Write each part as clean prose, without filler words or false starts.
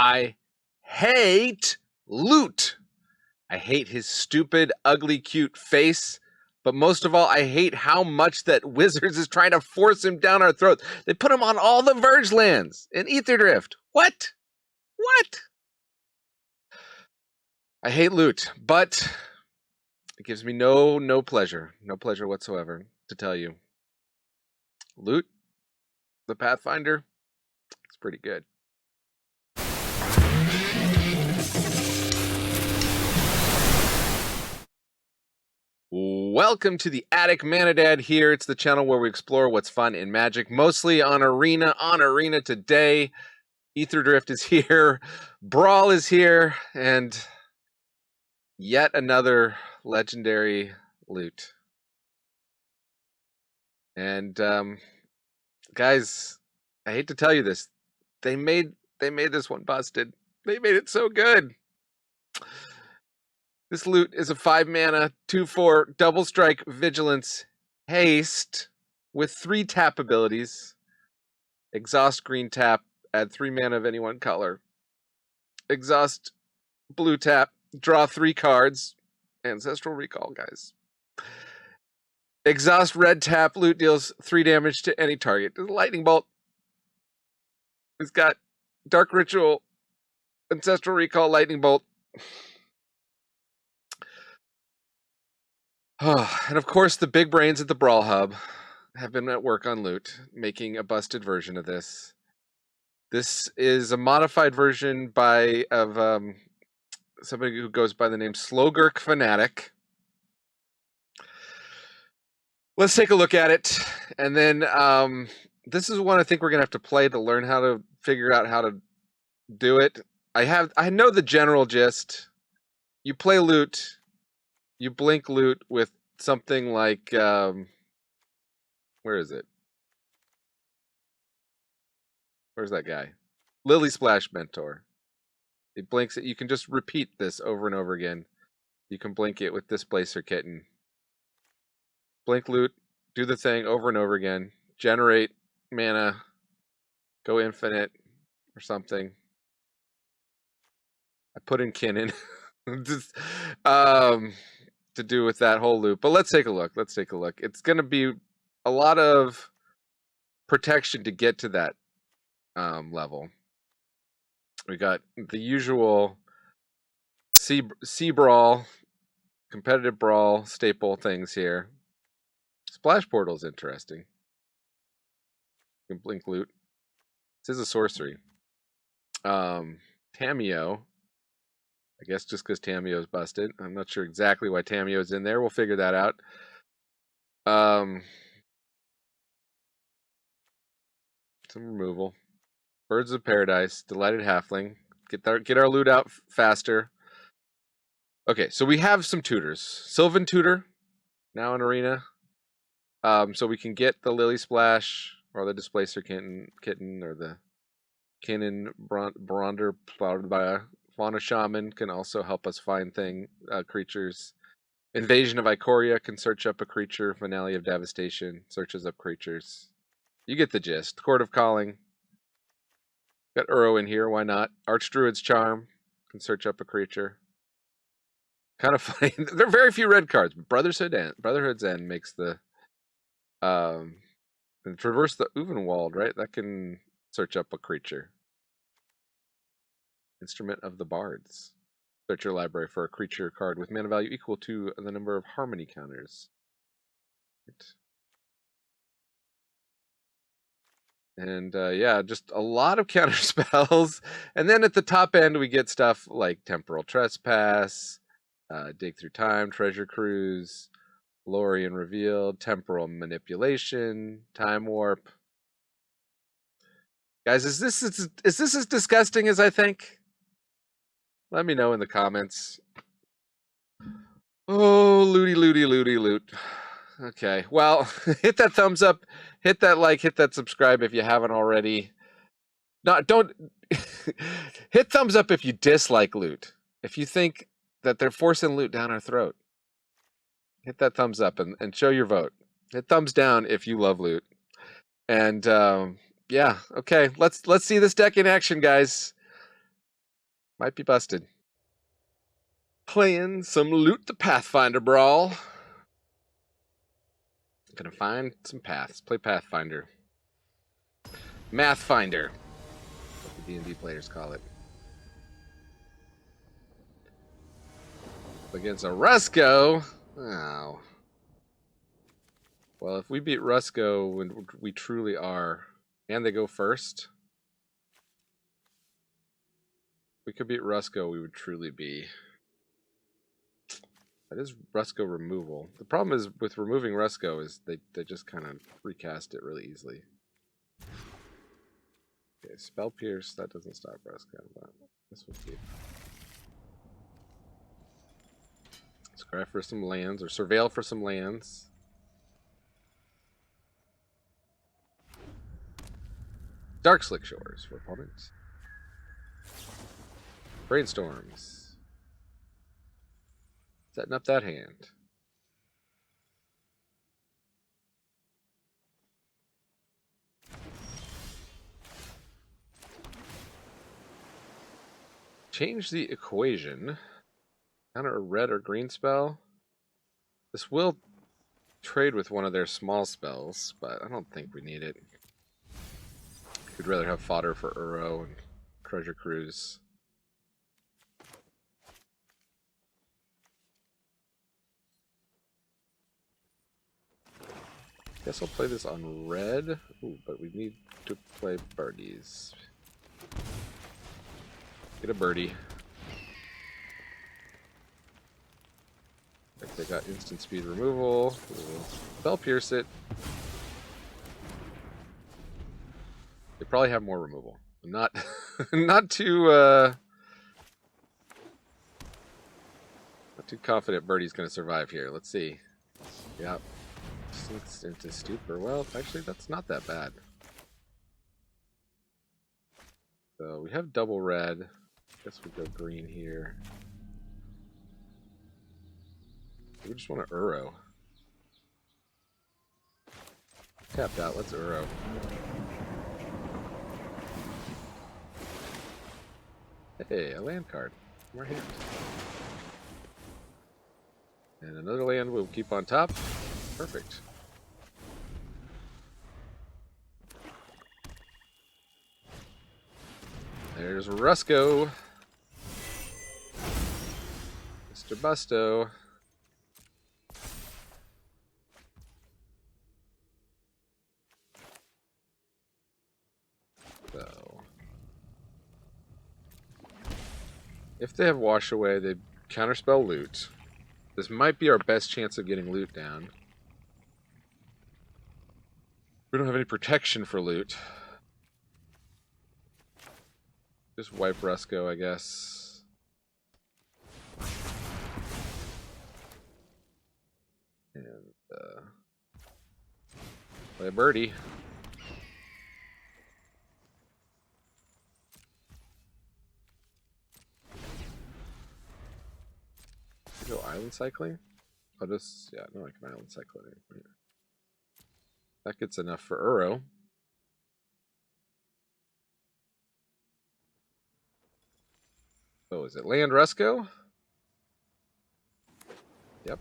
I hate loot. I hate his stupid, ugly, cute face. But most of all, I hate how much that Wizards is trying to force him down our throats. They put him on all the Verge lands in Aetherdrift. What? What? I hate loot, but it gives me no pleasure whatsoever to tell you. Loot, the Pathfinder, it's pretty good. Welcome to the Attic Manadad here. It's the channel where we explore what's fun in Magic, mostly on Arena. On Arena today, Aetherdrift is here, Brawl is here, and yet another legendary loot. And guys, I hate to tell you this, they made this one busted. They made it so good. This loot is a 5-mana, 2/4, double strike, vigilance, haste with 3 tap abilities. Exhaust green tap, add 3 mana of any one color. Exhaust blue tap, draw 3 cards. Ancestral Recall, guys. Exhaust red tap, loot deals 3 damage to any target. Lightning Bolt. It's got Dark Ritual, Ancestral Recall, Lightning Bolt. And of course, the big brains at the Brawl Hub have been at work on loot, making a busted version of this. This is a modified version of somebody who goes by the name Slogurk Fanatic. Let's take a look at it, and then this is one I think we're gonna have to play to learn how to figure out how to do it. I know the general gist. You play loot. You blink loot with something like, where is it? Where's that guy? Lily Splash Mentor. It blinks it. You can just repeat this over and over again. You can blink it with Displacer Kitten. Blink loot, do the thing over and over again. Generate mana, go infinite or something. I put in Kinnan. Just, to do with that whole loop. But let's take a look. It's going to be a lot of protection to get to that level. We got the usual sea brawl, competitive brawl staple things here. Splash Portal is interesting. You can blink loot. This is a sorcery. Tamiyo. I guess just because Tamiyo's busted. I'm not sure exactly why Tamiyo's in there. We'll figure that out. Some removal. Birds of Paradise. Delighted Halfling. Get our loot out faster. Okay, so we have some tutors. Sylvan Tutor, now in Arena. So we can get the Lily Splash, or the Displacer Kitten, or the Kinnan Bronder Fauna Shaman can also help us find creatures. Invasion of Ikoria can search up a creature. Finale of Devastation searches up creatures. You get the gist. Court of Calling. Got Uro in here, why not? Archdruid's Charm can search up a creature. Kind of funny. There are very few red cards, but Brotherhood's End makes the and Traverse the Uvenwald, right? That can search up a creature. Instrument of the Bards. Search your library for a creature card with mana value equal to the number of harmony counters. And yeah, just a lot of counter spells. And then at the top end, we get stuff like Temporal Trespass, Dig Through Time, Treasure Cruise, Lorien Revealed, Temporal Manipulation, Time Warp. Guys, is this as disgusting as I think? Let me know in the comments. Oh, loot. Okay, well, hit that thumbs up, hit that like, hit that subscribe if you haven't already. Don't hit thumbs up if you dislike loot. If you think that they're forcing loot down our throat, hit that thumbs up and show your vote. Hit thumbs down if you love loot. And yeah, okay, let's see this deck in action, guys. Might be busted. Playing some Loot the Pathfinder Brawl. Gonna find some paths. Play Pathfinder. Mathfinder. What the D&D players call it. Against a Rusko. Oh. Well, if we beat Rusko when we truly are, and they go first, we could beat Rusko, we would truly be. That is Rusko removal. The problem is with removing Rusko is they just kind of recast it really easily. Okay, Spell Pierce, that doesn't stop Rusko, but this will keep. Scry for some lands, or Surveil for some lands. Dark Slick Shores for opponents. Brainstorms. Setting up that hand. Change the equation. Counter a red or green spell. This will trade with one of their small spells, but I don't think we need it. We'd rather have fodder for Uro and Treasure Cruise. Guess I'll play this on red. Ooh, but we need to play birdies. Get a birdie. Like they got instant speed removal. We'll Spell Pierce it. They probably have more removal. I'm not not too confident Birdie's gonna survive here. Let's see. Yep. Sinks into stupor. Well, actually that's not that bad. So we have double red. Guess we go green here. We just want to Uro. Tapped out, let's Uro. Hey, a land card from our hand. And another land we'll keep on top. Perfect. There's Rusko. Mr. Busto. So, if they have Wash Away, they counterspell loot. This might be our best chance of getting loot down. We don't have any protection for loot. Just wipe Rusko, I guess. And play a birdie. Go island cycling? I'll just, yeah, no, I can island cycle at any point. That gets enough for Uro. Oh, is it land Rusko? Yep.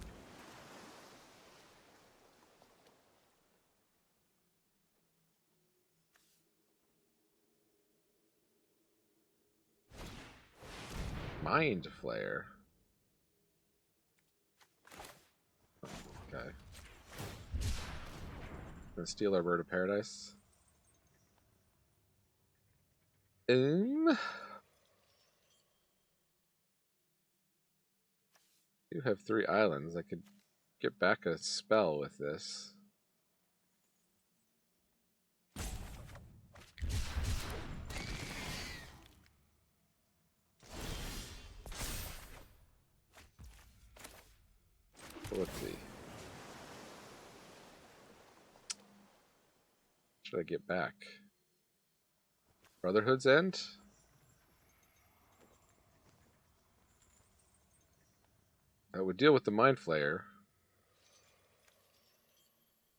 Mind Flayer. Okay. Gonna steal our Bird of Paradise. You have 3 islands. I could get back a spell with this. Let's see. Should I get back? Brotherhood's End? That would deal with the Mind Flayer.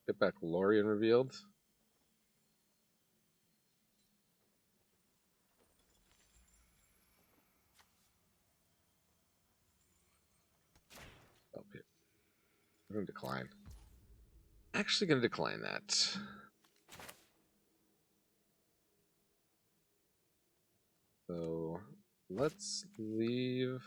Get back Lorien Revealed. I'm going to decline. Actually going to decline that. So let's leave.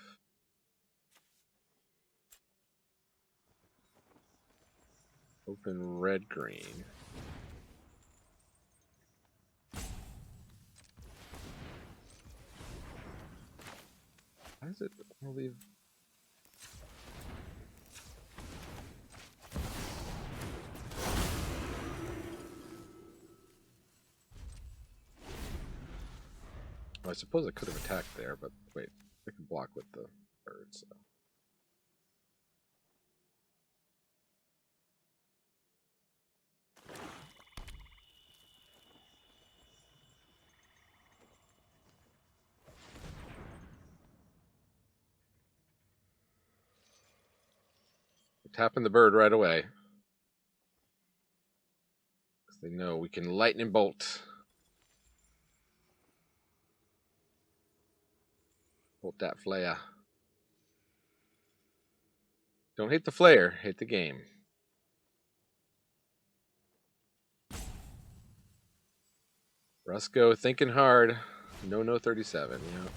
Open red green. Why is it? I'll leave. Well, I suppose I could have attacked there, but wait, I can block with the bird, so. Tapping the bird right away. Because they know we can lightning bolt. Bolt that flare. Don't hate the flare, hate the game. Rusco thinking hard. No 37. Yeah. Okay.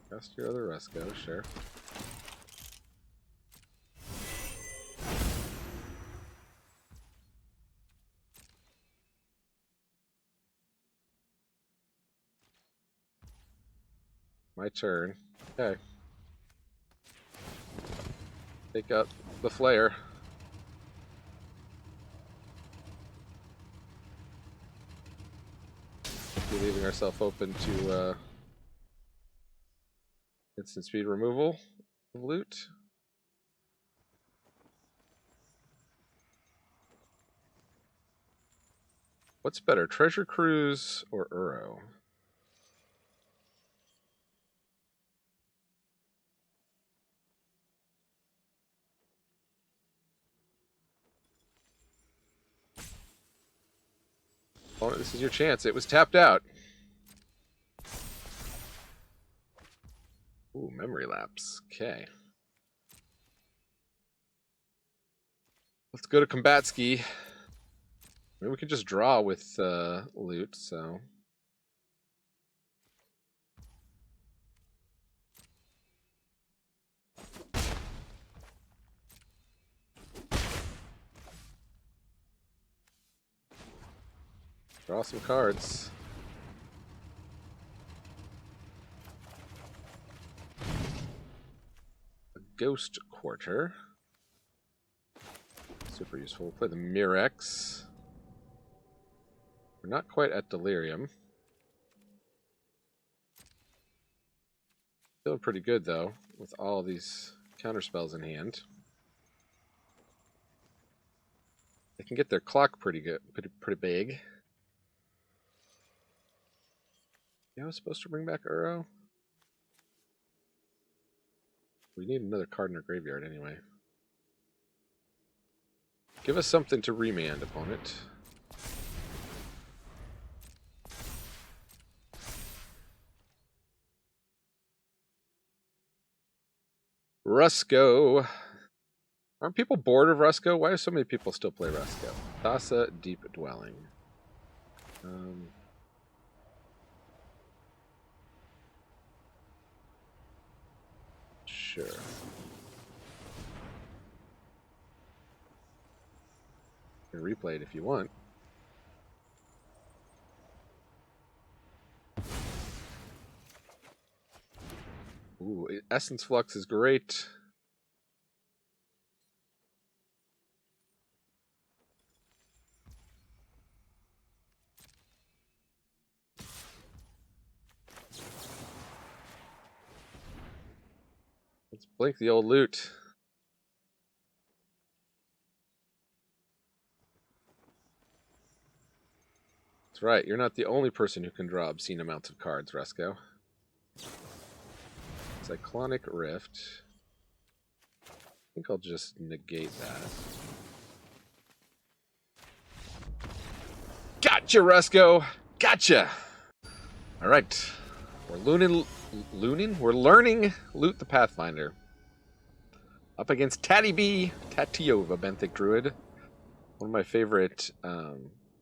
Cast your other Rusco, sure. My turn. Okay. Take out the flare. We're leaving ourselves open to instant speed removal of loot. What's better, Treasure Cruise or Uro? Oh, this is your chance. It was tapped out. Ooh, memory lapse. Okay. Let's go to Combat Ski. Maybe we can just draw with loot, so. Draw some cards. A Ghost Quarter. Super useful. We'll play the Mirex. We're not quite at Delirium. Feeling pretty good, though, with all these counterspells in hand. They can get their clock pretty good, pretty big. Yeah, I was supposed to bring back Uro. We need another card in our graveyard anyway. Give us something to remand, opponent. Rusco. Aren't people bored of Rusco? Why do so many people still play Rusco? Thassa Deep Dwelling. Sure. You can replay it if you want. Ooh, Essence Flux is great. Let's blink the old loot. That's right, you're not the only person who can draw obscene amounts of cards, Rusco. Cyclonic Rift. I think I'll just negate that. Gotcha, Rusco! Gotcha! Alright. We're learning Loot the Pathfinder. Up against Tatty B, Tatiova, Benthic Druid. One of my favorite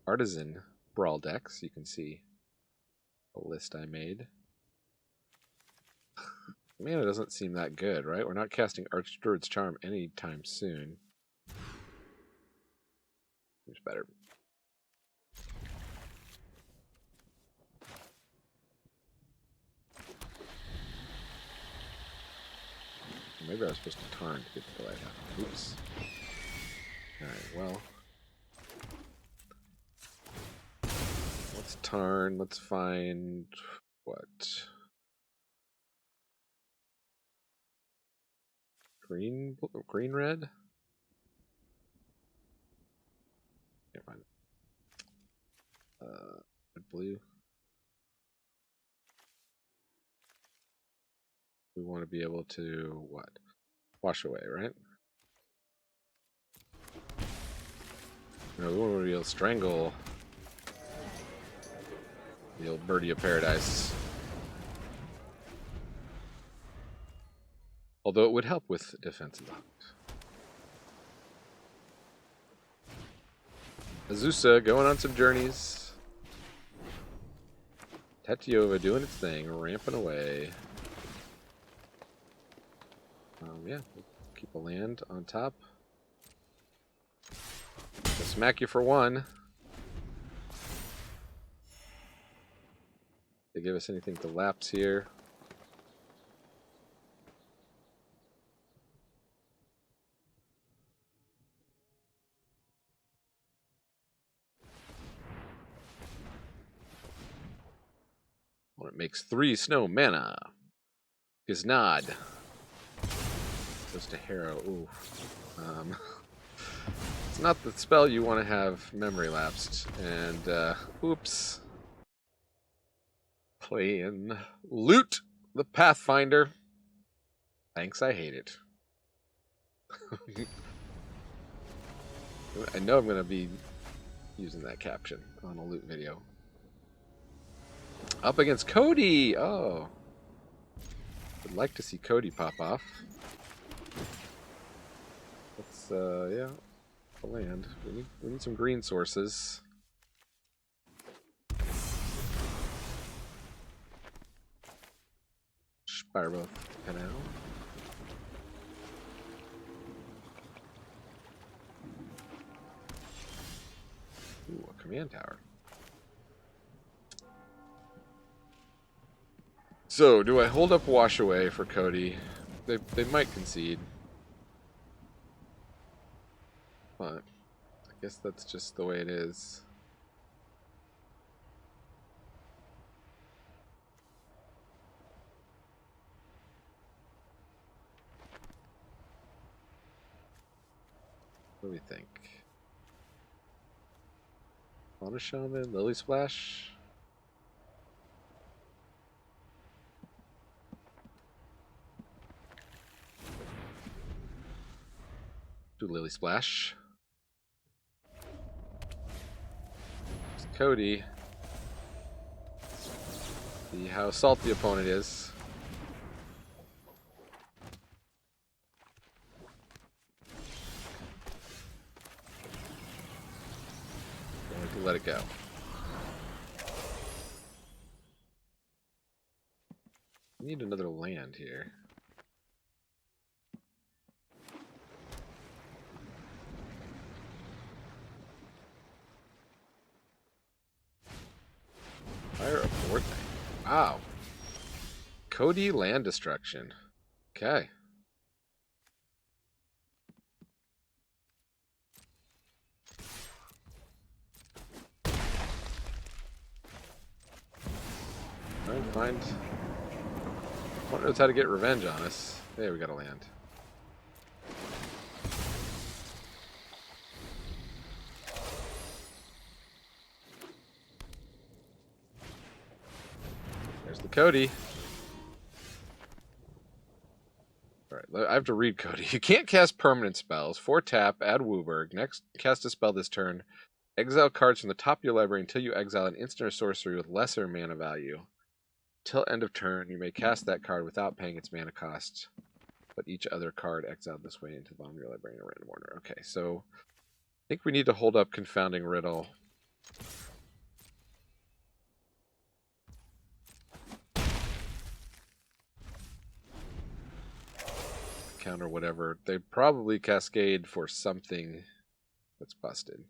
artisan brawl decks. You can see a list I made. Mana doesn't seem that good, right? We're not casting Archdruid's Charm anytime soon. Seems better. Maybe I was supposed to tarn to get the light out. Oops. Alright, well. Let's tarn. Let's find what? Green red? Can't find it. Red blue. We want to be able to what? Wash away, right? No, we want to be able to strangle the old birdie of paradise. Although it would help with defensive options. Azusa going on some journeys. Tatiova doing its thing, ramping away. Yeah, we'll keep a land on top. We'll smack you for one. They give us anything to lapse here. Well, it makes 3 snow mana. Giznad. Goes to Harrow. Ooh. It's not the spell you want to have memory lapsed. And, oops. Playing Loot the Pathfinder. Thanks, I hate it. I know I'm going to be using that caption on a loot video. Up against Cody! Oh. Would like to see Cody pop off. Let's, yeah, a land. We need some green sources. Spyro Canal. Ooh, a command tower. So, do I hold up Wash Away for Cody? They might concede. But I guess that's just the way it is. What do we think? Fauna Shaman, Lily Splash? Do Lily Splash. It's Cody. See how salty the opponent is. Going to let it go. I need another land here. Fire a 4th. Wow. Cody land destruction. Okay. Try and find. One knows how to get revenge on us. Hey, we got a land. There's the Cody. Alright, I have to read Cody. You can't cast permanent spells. 4 tap, add Wooburg. Next, cast a spell this turn. Exile cards from the top of your library until you exile an instant or sorcery with lesser mana value. Till end of turn, you may cast that card without paying its mana cost. Put each other card exiled this way into the bottom of your library in a random order. Okay, so I think we need to hold up Confounding Riddle. Counter whatever. They probably cascade for something that's busted.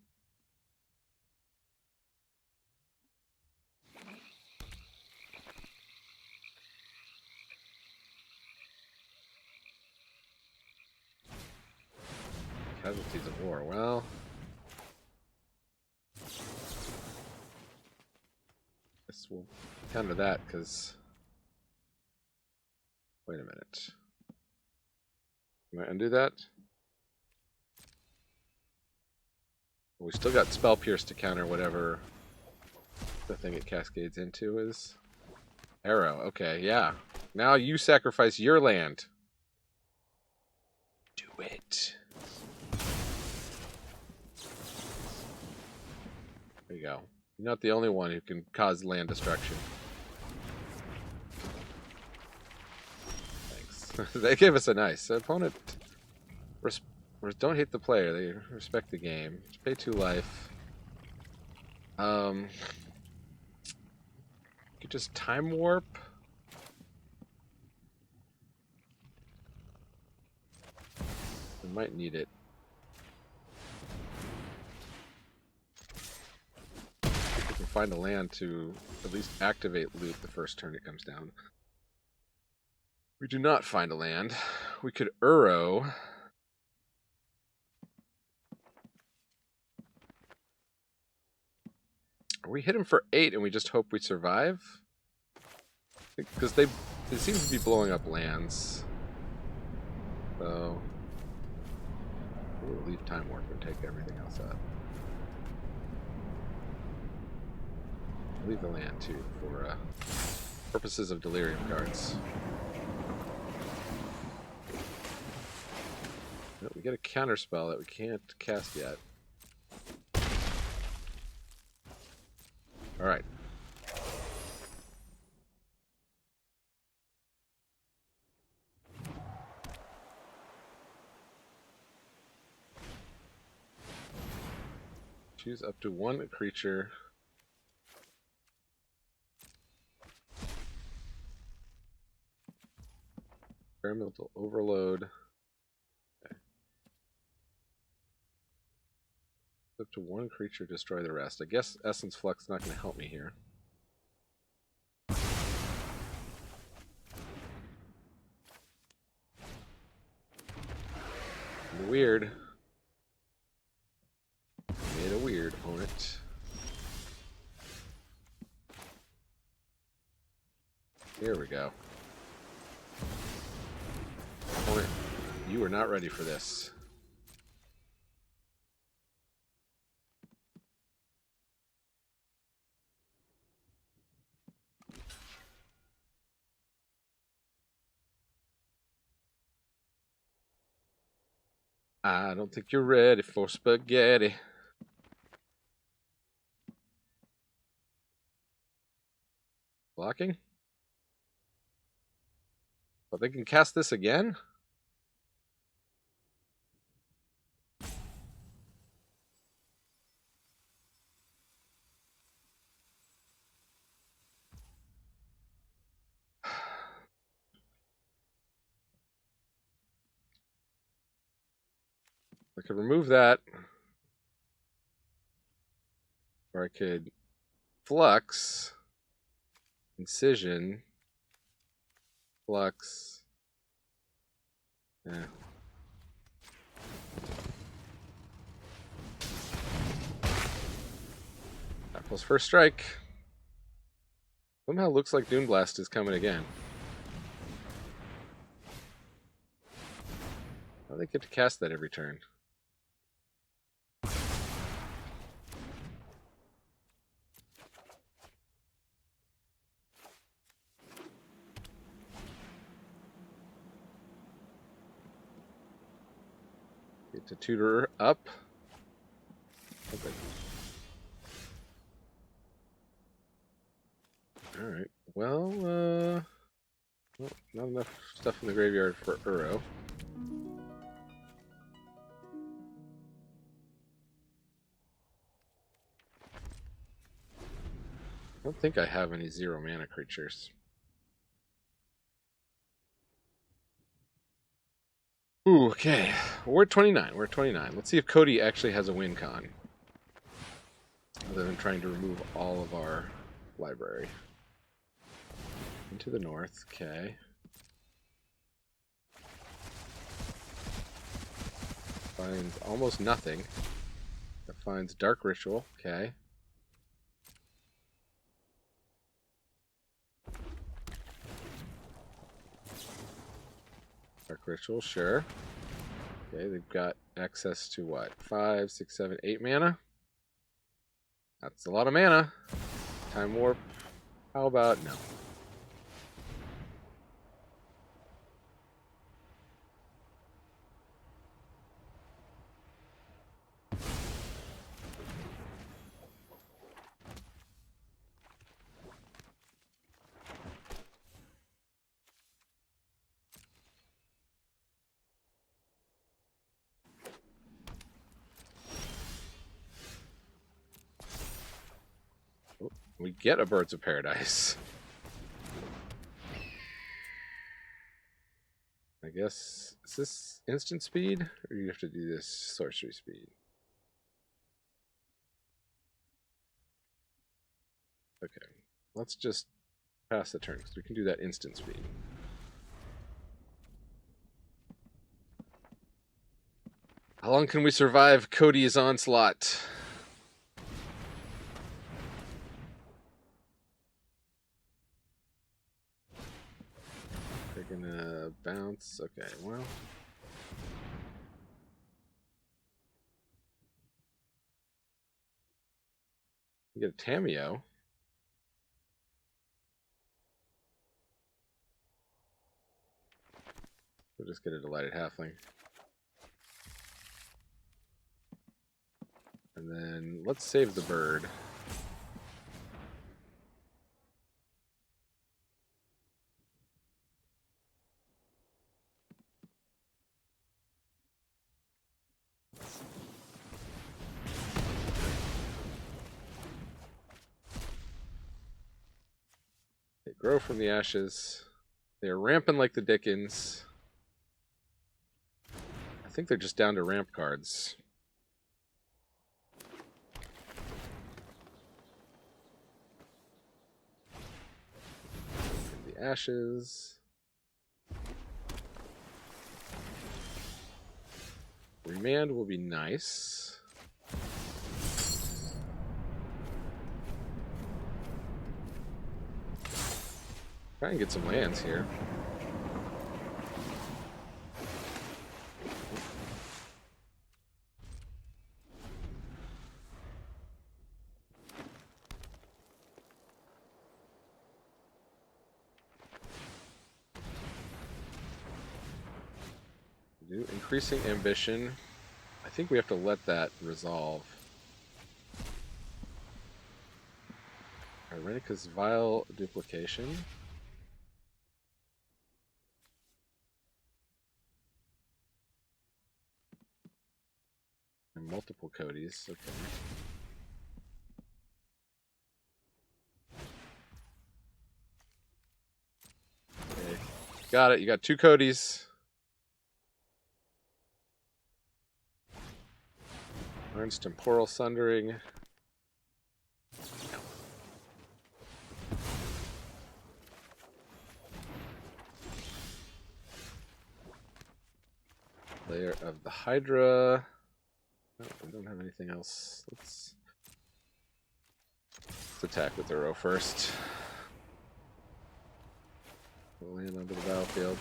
Casualties of war. Well, guess we'll counter that because. Wait a minute. Can I undo that? We still got Spell Pierce to counter whatever the thing it cascades into is. Arrow. Okay, yeah. Now you sacrifice your land. Do it. There you go. You're not the only one who can cause land destruction. Thanks. They gave us a nice opponent. Don't hate the player. They respect the game. Just pay 2 life. You could just time warp. We might need it. If we can find a land to at least activate loot the first turn it comes down. We do not find a land. We could Uro. Or we hit him for 8 and we just hope we survive? Because they seem to be blowing up lands. So we'll leave Time Warp and take everything else out. I'll leave the land too for purposes of Delirium cards. No, we get a counterspell that we can't cast yet. All right. Choose up to 1 creature. Experimental Overload. Okay. Up to 1 creature, destroy the rest. I guess Essence Flux is not going to help me here. Weird. Made a weird opponent. Here we go. Opponent, you are not ready for this. I don't think you're ready for spaghetti. Blocking? But they can cast this again? I could remove that. Or I could Flux, Incision, Flux. Yeah. Apple's first strike. Somehow looks like Doomblast is coming again. How do they get to cast that every turn? Get to tutor up. Okay. Alright. Well, Oh, not enough stuff in the graveyard for Uro. I don't think I have any 0 mana creatures. Ooh, okay. We're at 29. We're at 29. Let's see if Cody actually has a win con. Other than trying to remove all of our library. Into the north, okay. Finds almost nothing. That finds Dark Ritual, okay. Dark Ritual, sure. Okay, they've got access to what? 5, 6, 7, 8 mana? That's a lot of mana. Time Warp. How about no? We get a Birds of Paradise. I guess, is this instant speed? Or do you have to do this sorcery speed? Okay, let's just pass the turn, because we can do that instant speed. How long can we survive Cody's onslaught? They're gonna bounce. Okay, well. We get a Tameo. We'll just get a Delighted Halfling. And then let's save the bird. They grow from the ashes. They're ramping like the Dickens. I think they're just down to ramp cards. The ashes. Remand will be nice. Try and get some lands here. Increasing ambition. I think we have to let that resolve. Irenica's Vile Duplication. And multiple Codys, okay. Okay, got it. You got 2 Codys. Learns Temporal Sundering. No. Layer of the Hydra. No, we don't have anything else. Let's attack with Uro first. We'll land onto the battlefield.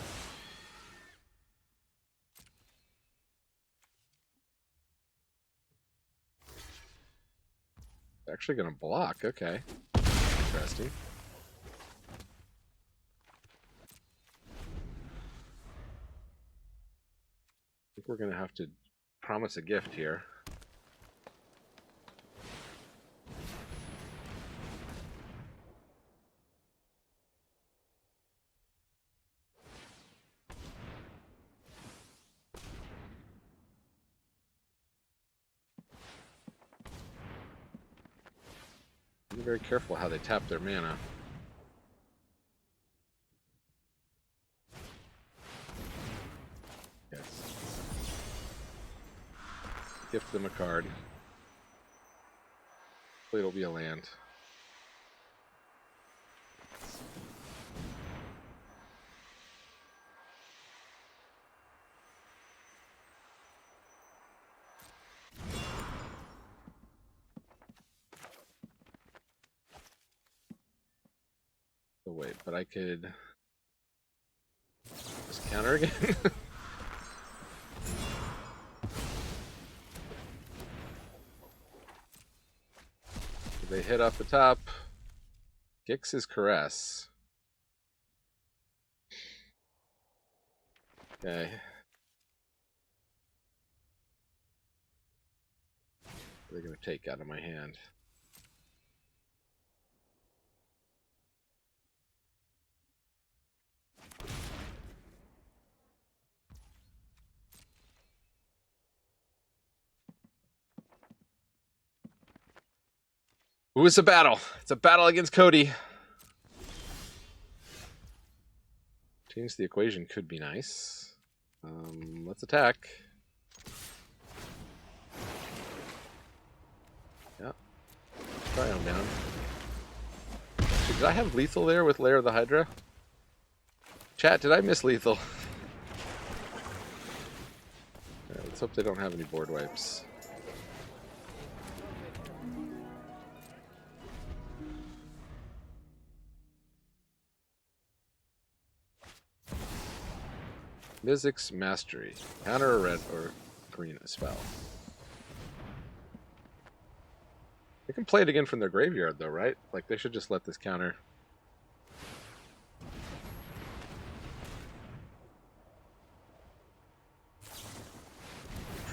Actually gonna block, okay. Interesting. I think we're gonna have to promise a gift here. Be very careful how they tap their mana. Yes. Gift them a card. Hopefully it'll be a land. Oh wait, but I could just counter again. They hit off the top. Gix's Caress. Okay. They're going to take out of my hand. Ooh, it's a battle. It's a battle against Cody. Change the equation could be nice. Let's attack. Yeah. Try him down. Actually, did I have lethal there with Lair of the Hydra? Chat, did I miss lethal? Right, let's hope they don't have any board wipes. Mizzix Mastery. Counter a red or green spell. They can play it again from their graveyard though, right? Like they should just let this counter.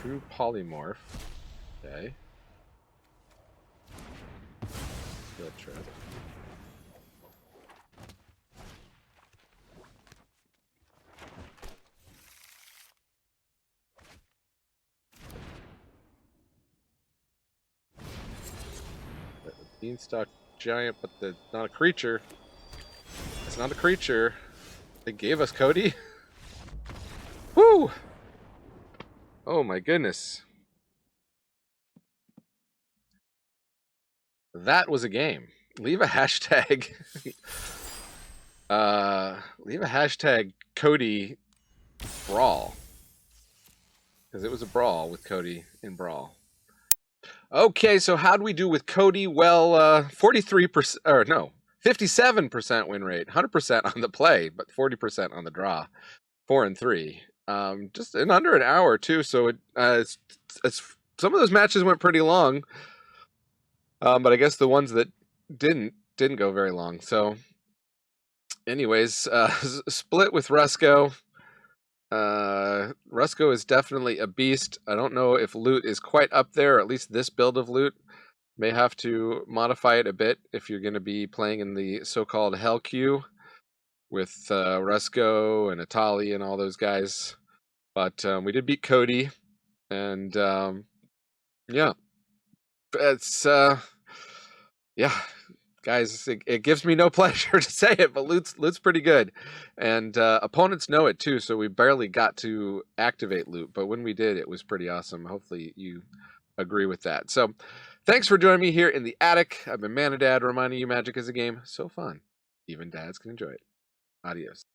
True Polymorph. Okay. Field trip. Beanstalk Giant, but it's not a creature. It's not a creature. They gave us Cody. Woo! Oh my goodness. That was a game. Leave a hashtag. Leave a hashtag Cody Brawl. Because it was a brawl with Cody in Brawl. Okay, so how'd we do with Cody? Well, 43%, or no, 57% win rate, 100% on the play, but 40% on the draw, 4 and 3. Just in under an hour too. So it's some of those matches went pretty long, but I guess the ones that didn't go very long. So, anyways, split with Rusko. Rusko is definitely a beast. I don't know if loot is quite up there, or at least this build of loot. May have to modify it a bit if you're going to be playing in the so-called Hell Queue with Rusko and Atali and all those guys. But we did beat Cody, and yeah, it's yeah. Guys, it gives me no pleasure to say it, but loot's pretty good. And opponents know it too, so we barely got to activate loot. But when we did, it was pretty awesome. Hopefully you agree with that. So thanks for joining me here in the attic. I've been Manadad, reminding you magic is a game so fun. Even dads can enjoy it. Adios.